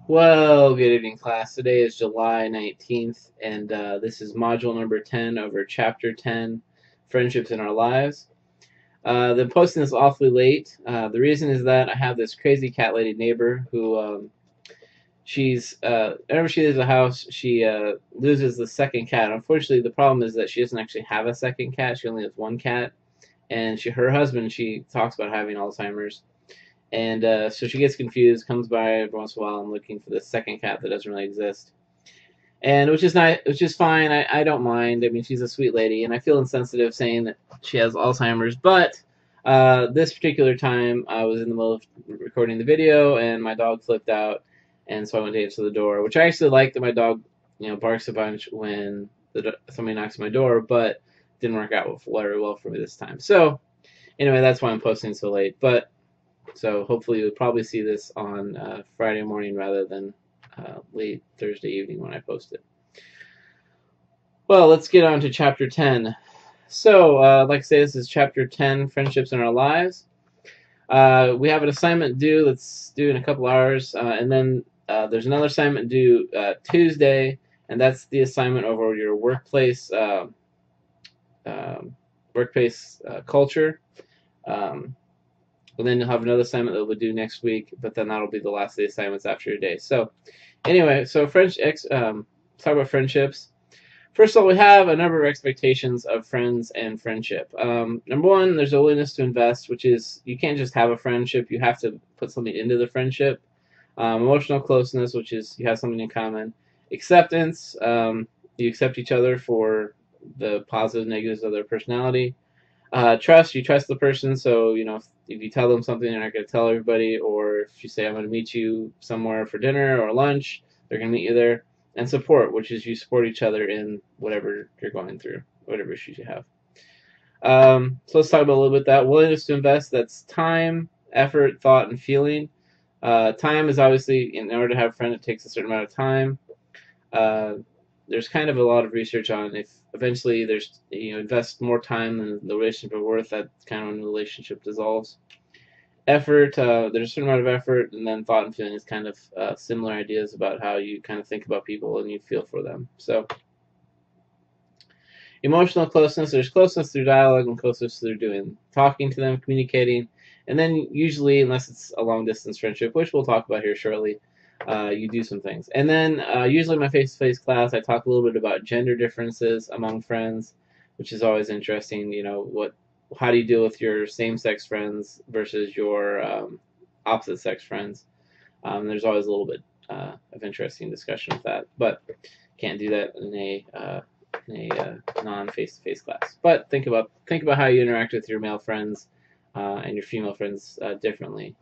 Well, good evening, class. Today is July 19th, and this is module number 10 over chapter 10, Friendships in Our Lives. The posting is awfully late. The reason is that I have this crazy cat lady neighbor who whenever she leaves the house, she loses the second cat. Unfortunately, the problem is that she doesn't actually have a second cat. She only has one cat, and her husband, she talks about having Alzheimer's. And so she gets confused, comes by every once in a while and looking for the second cat that doesn't really exist. And which is not, which is fine. I don't mind. I mean, she's a sweet lady, and I feel insensitive saying that she has Alzheimer's. But this particular time, I was in the middle of recording the video, and my dog flipped out, and so I went to answer the door. Which I actually like that my dog, barks a bunch when somebody knocks on my door, but didn't work out very well for me this time. So anyway, that's why I'm posting so late. But so hopefully you'll probably see this on Friday morning rather than late Thursday evening when I post it. Well, let's get on to chapter 10. So, like I say, this is chapter 10, Friendships in Our Lives. We have an assignment due that's due in a couple hours, and then there's another assignment due Tuesday, and that's the assignment over your workplace culture. And then you'll have another assignment that we'll do next week, but then that'll be the last of the assignments after your day. So, anyway, so talk about friendships. First of all, we have a number of expectations of friends and friendship. Number one, there's a willingness to invest, which is you can't just have a friendship; you have to put something into the friendship. Emotional closeness, which is you have something in common. Acceptance, you accept each other for the positives and negatives of their personality. Trust, you trust the person, so if you tell them something, they're not going to tell everybody. Or if you say, I'm going to meet you somewhere for dinner or lunch, they're going to meet you there. And support, which is you support each other in whatever you're going through, whatever issues you have. So let's talk about a little bit that. Willingness to invest, that's time, effort, thought, and feeling. Time is obviously, in order to have a friend, it takes a certain amount of time. There's kind of a lot of research on if eventually there's invest more time than the relationship is worth, that kind of when the relationship dissolves. Effort, there's a certain amount of effort, and then thought and feeling is kind of similar ideas about how you kind of think about people and you feel for them. So emotional closeness, there's closeness through dialogue and closeness through talking to them, communicating, and then usually, unless it's a long distance friendship, which we'll talk about here shortly, you do some things. And then usually in my face-to-face class, I talk a little bit about gender differences among friends, which is always interesting. How do you deal with your same-sex friends versus your opposite-sex friends? There's always a little bit of interesting discussion with that, but can't do that in a non-face-to-face class. But think about how you interact with your male friends and your female friends differently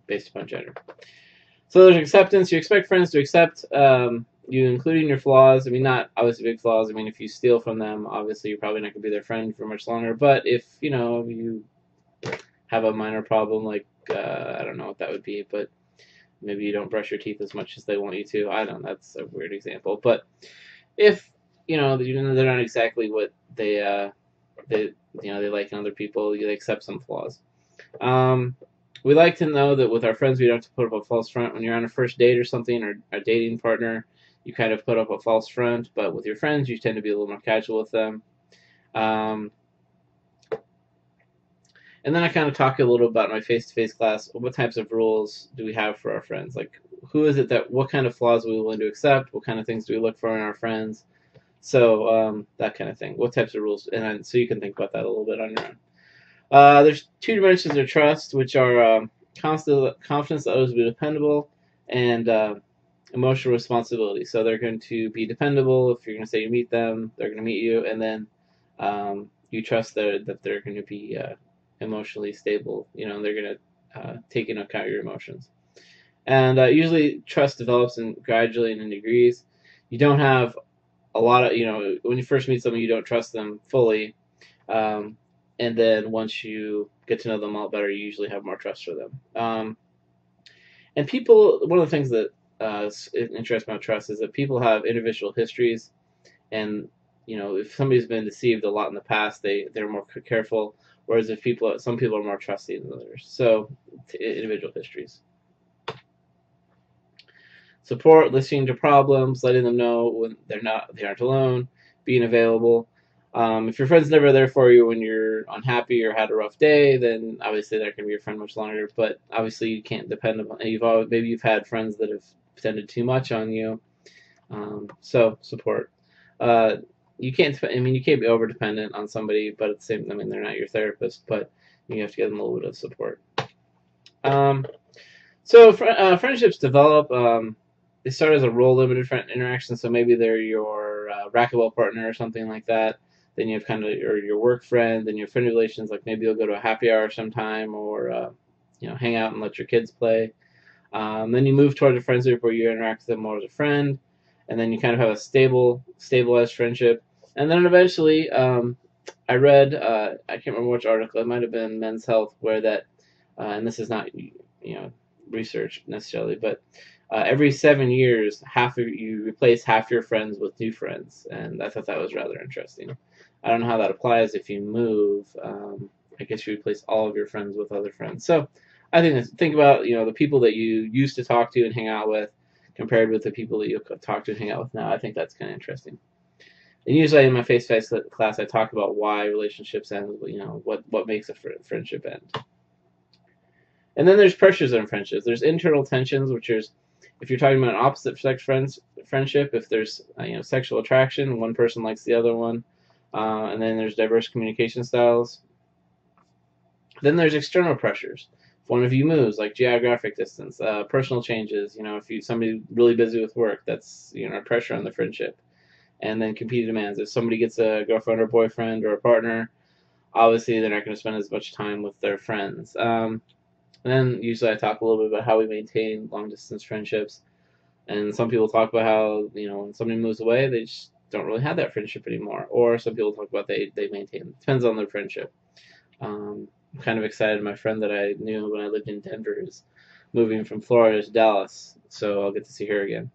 based upon gender. So there's acceptance. You expect friends to accept you, including your flaws. I mean, not obviously big flaws. I mean, if you steal from them, obviously you're probably not going to be their friend for much longer. But if you have a minor problem, like I don't know what that would be, but maybe you don't brush your teeth as much as they want you to. I don't know. That's a weird example. But if they're not exactly what they like in other people, you accept some flaws. We like to know that with our friends, we don't have to put up a false front. When you're on a first date or something, or a dating partner, you kind of put up a false front. But with your friends, you tend to be a little more casual with them. And then I kind of talk a little about my face-to-face class. What types of rules do we have for our friends? Like, what kind of flaws are we willing to accept? What kind of things do we look for in our friends? So that kind of thing. What types of rules? And so you can think about that a little bit on your own. There's two dimensions of trust, which are confidence that others will be dependable, and emotional responsibility. So they're going to be dependable. If you're going to say you meet them, they're going to meet you, and then you trust that they're going to be emotionally stable. They're going to take into account your emotions. And usually trust develops gradually and in degrees. You don't have a lot of, when you first meet someone, you don't trust them fully. And then once you get to know them all better, you usually have more trust for them. And people, one of the things that interests me about trust is that people have individual histories, and if somebody's been deceived a lot in the past, they're more careful. Whereas some people are more trusting than others. So individual histories. support, listening to problems, letting them know when they aren't alone, being available. If your friend's never there for you when you're unhappy or had a rough day, then obviously they're going to be your friend much longer. But obviously you can't depend upon. Maybe you've had friends that have depended too much on you. So support. Uh, you can't. I mean, you can't be over dependent on somebody, but at the same. I mean, they're not your therapist, but you have to give them a little bit of support. Um, friendships develop. They start as a role limited interaction, so maybe they're your racquetball partner or something like that. Then you have kind of or your work friend, then your friend relations, like maybe you'll go to a happy hour sometime, or hang out and let your kids play. Then you move towards a friends group where you interact with them more as a friend, and then you kind of have a stabilized friendship. And then eventually, I read, I can't remember which article, it might have been Men's Health, where that, and this is not research necessarily, but every 7 years, you replace half your friends with new friends, and I thought that was rather interesting. I don't know how that applies if you move. I guess you replace all of your friends with other friends. So I think about the people that you used to talk to and hang out with, compared with the people that you talk to and hang out with now. I think that's kind of interesting. And usually in my face-to-face class, I talk about why relationships end. What makes a friendship end. And then there's pressures in friendships. There's internal tensions, which is if you're talking about an opposite sex friendship, if there's sexual attraction, one person likes the other one, and then there's diverse communication styles. Then there's external pressures. If one of you moves, like geographic distance, personal changes, if somebody's really busy with work, that's pressure on the friendship. And then competing demands. If somebody gets a girlfriend or boyfriend or a partner, obviously they're not going to spend as much time with their friends. And then usually I talk a little bit about how we maintain long distance friendships. And some people talk about how when somebody moves away, they just don't really have that friendship anymore. Or some people talk about they maintain. It depends on their friendship. I'm kind of excited. My friend that I knew when I lived in Denver is moving from Florida to Dallas, so I'll get to see her again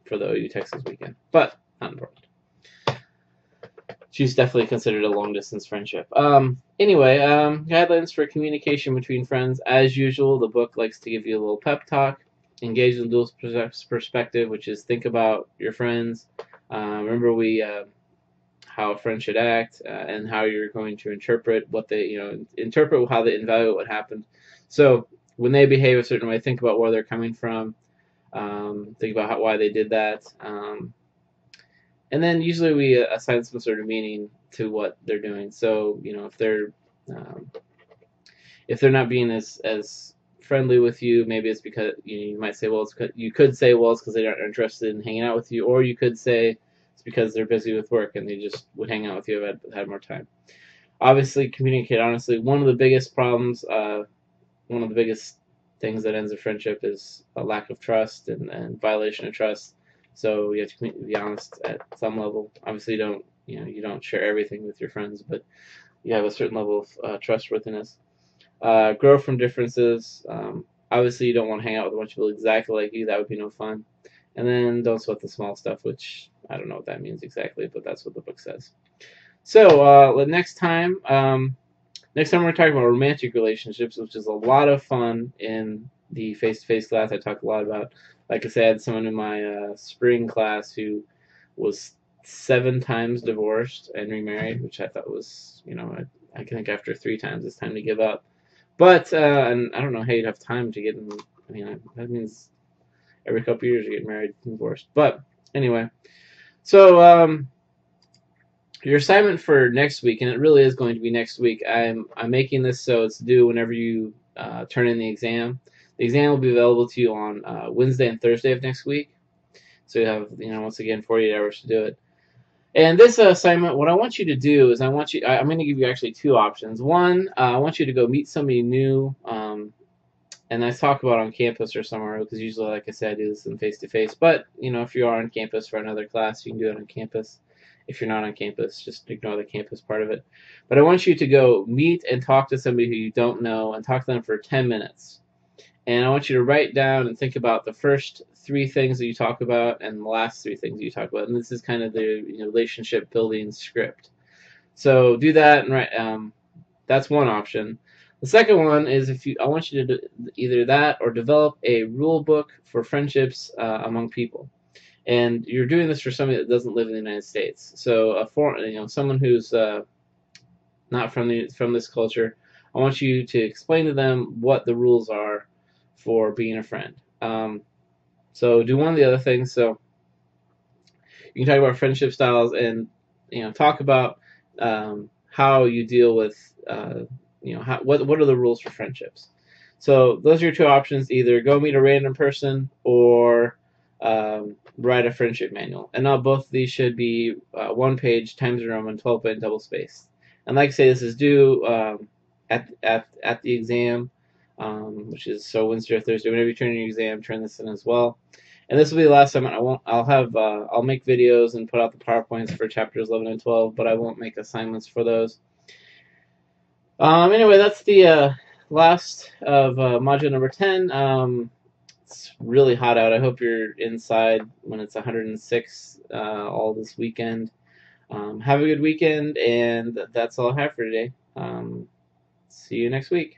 for the OU Texas weekend. But not important. She's definitely considered a long distance friendship. Anyway, guidelines for communication between friends. As usual, the book likes to give you a little pep talk. Engage in dual perspective, which is think about your friends. Remember how a friend should act, and how you're going to interpret what they, interpret how they evaluate what happened. So when they behave a certain way, think about where they're coming from. Think about why they did that. And then usually we assign some sort of meaning to what they're doing. So if they're not being as friendly with you, maybe it's because you might say, well, you could say, well, it's because they aren't interested in hanging out with you, or you could say it's because they're busy with work and they just would hang out with you if they had more time. Obviously, communicate honestly. One of the biggest problems, one of the biggest things that ends a friendship is a lack of trust and violation of trust. So you have to be honest at some level. Obviously, you don't share everything with your friends, but you have a certain level of trustworthiness. Grow from differences. Obviously, you don't want to hang out with a bunch of people exactly like you. That would be no fun. And then don't sweat the small stuff, which I don't know what that means exactly, but that's what the book says. So next time we're going to talk about romantic relationships, which is a lot of fun in the face-to-face class. I talk a lot about, like I said, I had someone in my spring class who was 7 times divorced and remarried, which I thought was, I think after 3 times it's time to give up. But, and I don't know how you'd have time to get in, that means every couple of years you get married and divorced. But anyway, so your assignment for next week, and it really is going to be next week, I'm making this so it's due whenever you turn in the exam. The exam will be available to you on Wednesday and Thursday of next week. So you have, once again, 48 hours to do it. And this assignment, what I want you to do is I'm going to give you actually 2 options. One, I want you to go meet somebody new, and I talk about on campus or somewhere, because usually, like I said, I do this in face-to-face. But, if you are on campus for another class, you can do it on campus. If you're not on campus, just ignore the campus part of it. But I want you to go meet and talk to somebody who you don't know, and talk to them for 10 minutes. And I want you to write down and think about the first 3 things that you talk about and the last 3 things you talk about. And this is kind of the relationship building script. So do that, and that's one option. The second one is I want you to do either that or develop a rule book for friendships among people. And you're doing this for somebody that doesn't live in the United States. So someone who's not from this culture. I want you to explain to them what the rules are for being a friend. So do one of the other things. So you can talk about friendship styles and talk about how you deal with what are the rules for friendships. So those are your two options: either go meet a random person or write a friendship manual. And now both of these should be 1 page, Times New Roman, 12 point double spaced. And like I say, this is due at the exam, which is so Wednesday or Thursday. Whenever you turn in your exam, turn this in as well. And this will be the last time. I'll make videos and put out the PowerPoints for chapters 11 and 12, but I won't make assignments for those. Anyway, that's the last of module number 10. It's really hot out. I hope you're inside when it's 106 all this weekend. Have a good weekend, and that's all I have for today. See you next week.